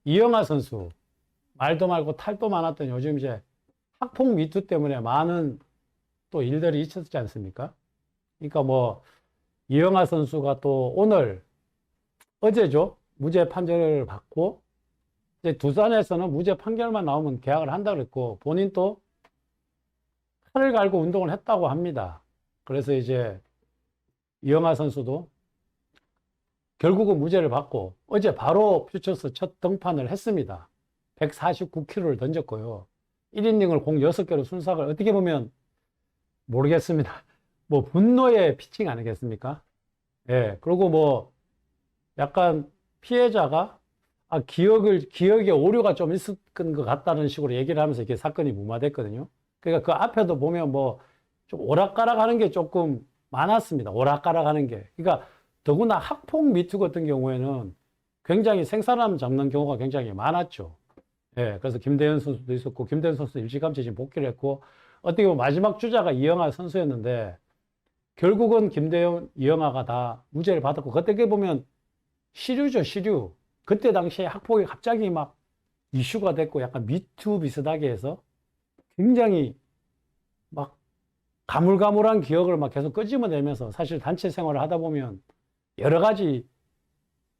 이영하 선수, 말도 말고 탈도 많았던 요즘 이제 학폭 미투 때문에 많은 또 일들이 있었지 않습니까? 그러니까 뭐, 이영하 선수가 또 오늘, 어제죠? 무죄 판결을 받고, 이제 두산에서는 무죄 판결만 나오면 계약을 한다 그랬고, 본인 또 칼을 갈고 운동을 했다고 합니다. 그래서 이제 이영하 선수도 결국은 무죄를 받고 어제 바로 퓨처스 첫 등판을 했습니다. 149km를 던졌고요. 1이닝을 공 6개로 순삭을 어떻게 보면 모르겠습니다. 뭐 분노의 피칭 아니겠습니까? 예. 그리고 뭐 약간 피해자가 기억에 오류가 좀 있었던 것 같다는 식으로 얘기를 하면서 이게 사건이 무마됐거든요. 그러니까 그 앞에도 보면 뭐 좀 오락가락 하는 게 조금 많았습니다. 오락가락 하는 게. 그러니까 더구나 학폭 미투 같은 경우에는 굉장히 생사람 잡는 경우가 굉장히 많았죠. 예, 그래서 김대현 선수도 있었고, 김대현 선수 일찌감치 지금 복귀를 했고, 어떻게 보면 마지막 주자가 이영하 선수였는데, 결국은 김대현, 이영하가 다 무죄를 받았고, 그때 보면 시류죠, 시류. 그때 당시에 학폭이 갑자기 막 이슈가 됐고, 약간 미투 비슷하게 해서 굉장히 막 가물가물한 기억을 막 계속 끄집어내면서 사실 단체 생활을 하다 보면 여러 가지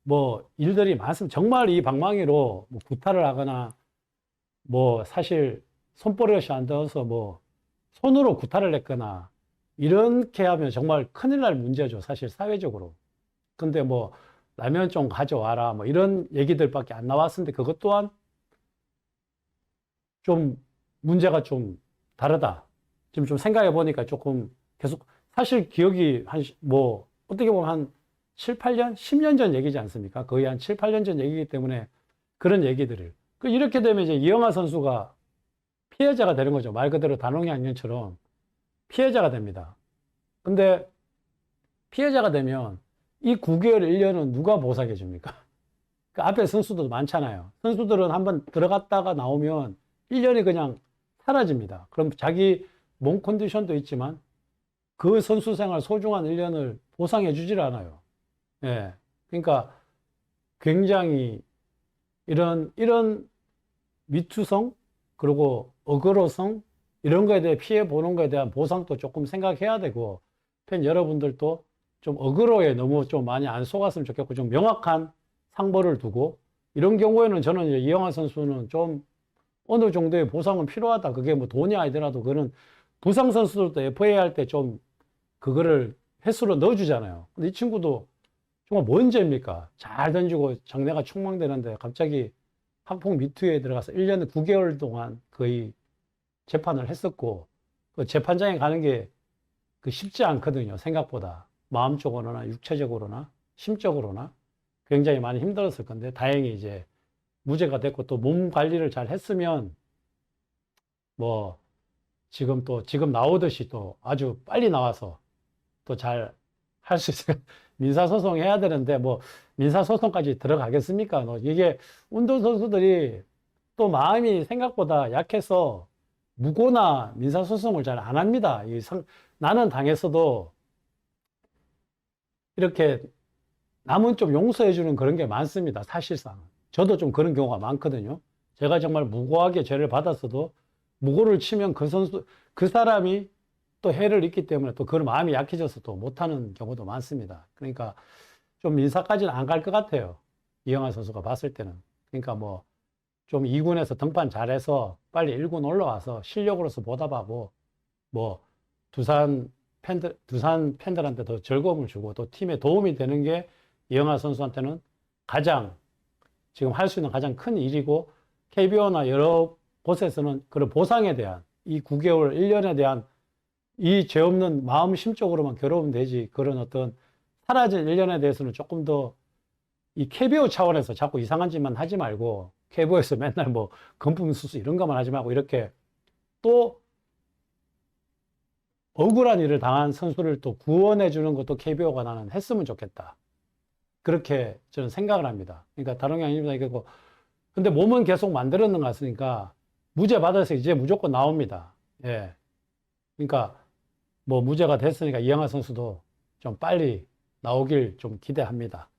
뭐 일들이 많습니다. 정말 이 방망이로 뭐 구타를 하거나 뭐 사실 손버릇이 안 닿아서 뭐 손으로 구타를 했거나 이렇게 하면 정말 큰일 날 문제죠. 사실 사회적으로. 근데 뭐 라면 좀 가져와라 뭐 이런 얘기들밖에 안 나왔는데 그것 또한 좀 문제가 좀 다르다. 지금 좀 생각해 보니까 조금 계속 사실 기억이 뭐 어떻게 보면 한 7, 8년, 10년 전 얘기지 않습니까? 거의 한 7, 8년 전 얘기이기 때문에 그런 얘기들을. 이렇게 되면 이제 이영하 선수가 피해자가 되는 거죠. 말 그대로 단홍양념처럼 피해자가 됩니다. 근데 피해자가 되면 이 9개월, 1년은 누가 보상해 줍니까? 그 앞에 선수들도 많잖아요. 선수들은 한번 들어갔다가 나오면 1년이 그냥 사라집니다. 그럼 자기 몸 컨디션도 있지만 그 선수 생활 소중한 1년을 보상해 주질 않아요. 예. 그러니까 굉장히 이런 미투성, 그리고 억울성, 이런 거에 대해 피해 보는 거에 대한 보상도 조금 생각해야 되고, 팬 여러분들도 좀 억울하게 너무 좀 많이 안 속았으면 좋겠고, 좀 명확한 상벌을 두고, 이런 경우에는 저는 이제 이영하 선수는 좀 어느 정도의 보상은 필요하다. 그게 뭐 돈이 아니더라도 그거는 부상 선수들도 FA 할 때 좀 그거를 횟수로 넣어주잖아요. 근데 이 친구도 정말 뭔 죄입니까? 잘 던지고 장래가 촉망되는데 갑자기 학폭 미투에 들어가서 1년 9개월 동안 거의 재판을 했었고, 그 재판장에 가는 게 그 쉽지 않거든요. 생각보다. 마음적으로나 육체적으로나 심적으로나 굉장히 많이 힘들었을 건데, 다행히 이제 무죄가 됐고 또 몸 관리를 잘 했으면 뭐 지금 나오듯이 또 아주 빨리 나와서 또 잘 할 수 있어요. 민사소송 해야 되는데 뭐 민사소송까지 들어가겠습니까? 뭐 이게 운동선수들이 또 마음이 생각보다 약해서 무고나 민사소송을 잘 안 합니다. 나는 당했어도 이렇게 남은 좀 용서해주는 그런 게 많습니다. 사실상. 저도 좀 그런 경우가 많거든요. 제가 정말 무고하게 죄를 받았어도 무고를 치면 그 사람이 또 해를 입기 때문에 또 그런 마음이 약해져서 또 못하는 경우도 많습니다. 그러니까 좀 민사까지는 안 갈 것 같아요. 이영하 선수가 봤을 때는. 그러니까 뭐 좀 2군에서 등판 잘해서 빨리 1군 올라와서 실력으로서 보답하고 뭐 두산 팬들한테 더 즐거움을 주고 또 팀에 도움이 되는 게 이영하 선수한테는 가장 지금 할 수 있는 가장 큰 일이고, KBO나 여러 곳에서는 그런 보상에 대한 이 9개월, 1년에 대한 이 죄 없는 마음 심적으로만 괴로우면 되지, 그런 어떤 사라진 1년에 대해서는 조금 더 이 KBO 차원에서 자꾸 이상한 짓만 하지 말고, KBO에서 맨날 뭐 금품수수 이런 것만 하지 말고 이렇게 또 억울한 일을 당한 선수를 또 구원해 주는 것도 KBO가 나는 했으면 좋겠다. 그렇게 저는 생각을 합니다. 그러니까 다른 게 아닙니다. 이거 근데 몸은 계속 만들었는 것 같으니까 무죄 받아서 이제 무조건 나옵니다. 예. 그러니까 뭐 무죄가 됐으니까 이영하 선수도 좀 빨리 나오길 좀 기대합니다.